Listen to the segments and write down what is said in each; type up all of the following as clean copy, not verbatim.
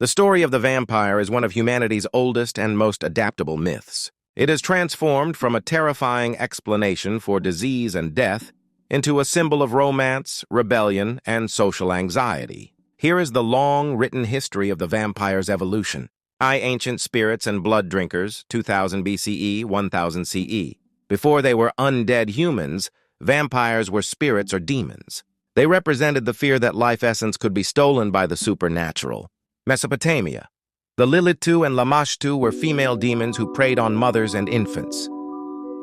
The story of the vampire is one of humanity's oldest and most adaptable myths. It has transformed from a terrifying explanation for disease and death into a symbol of romance, rebellion, and social anxiety. Here is the long written history of the vampire's evolution. Ancient spirits and blood drinkers, 2000 BCE, 1000 CE. Before they were undead humans, vampires were spirits or demons. They represented the fear that life essence could be stolen by the supernatural. Mesopotamia. The Lilitu and Lamashtu were female demons who preyed on mothers and infants.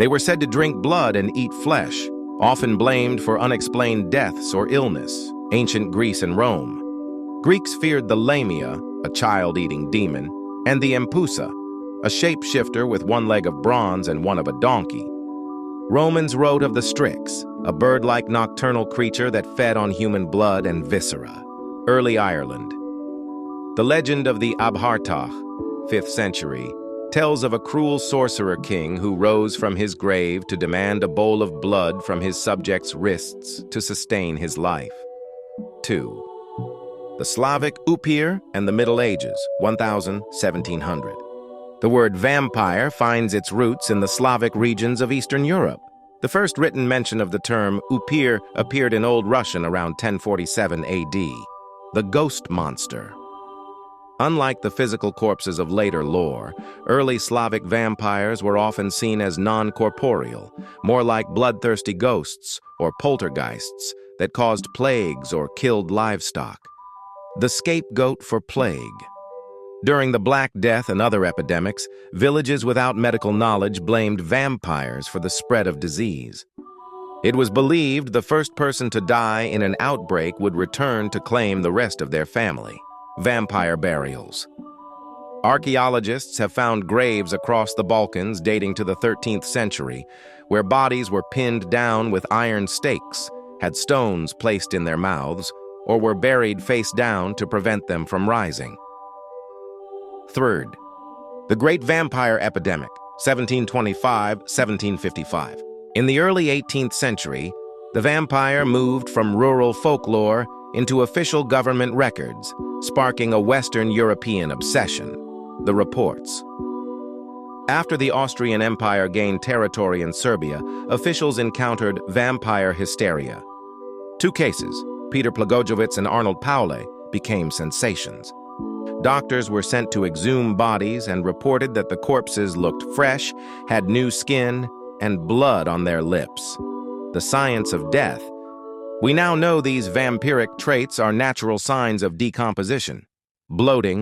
They were said to drink blood and eat flesh, often blamed for unexplained deaths or illness. Ancient Greece and Rome. Greeks feared the Lamia, a child-eating demon, and the Empusa, a shapeshifter with one leg of bronze and one of a donkey. Romans wrote of the Strix, a bird-like nocturnal creature that fed on human blood and viscera. Early Ireland. The legend of the Abhartach, 5th century, tells of a cruel sorcerer king who rose from his grave to demand a bowl of blood from his subjects' wrists to sustain his life. 2. The Slavic Upir and the Middle Ages, 1000–1700. The word vampire finds its roots in the Slavic regions of Eastern Europe. The first written mention of the term Upir appeared in Old Russian around 1047 AD. The ghost monster. Unlike the physical corpses of later lore, early Slavic vampires were often seen as non-corporeal, more like bloodthirsty ghosts or poltergeists that caused plagues or killed livestock. The scapegoat for plague. During the Black Death and other epidemics, villages without medical knowledge blamed vampires for the spread of disease. It was believed the first person to die in an outbreak would return to claim the rest of their family. Vampire burials. Archaeologists have found graves across the Balkans dating to the 13th century, where bodies were pinned down with iron stakes, had stones placed in their mouths, or were buried face down to prevent them from rising. Third, the Great Vampire Epidemic, 1725–1755. In the early 18th century, the vampire moved from rural folklore into official government records, sparking a Western European obsession. The reports. After the Austrian Empire gained territory in Serbia, officials encountered vampire hysteria. 2 cases, Peter Plagojevich and Arnold Paule, became sensations. Doctors were sent to exhume bodies and reported that the corpses looked fresh, had new skin, and blood on their lips. The science of death. We now know these vampiric traits are natural signs of decomposition. Bloating,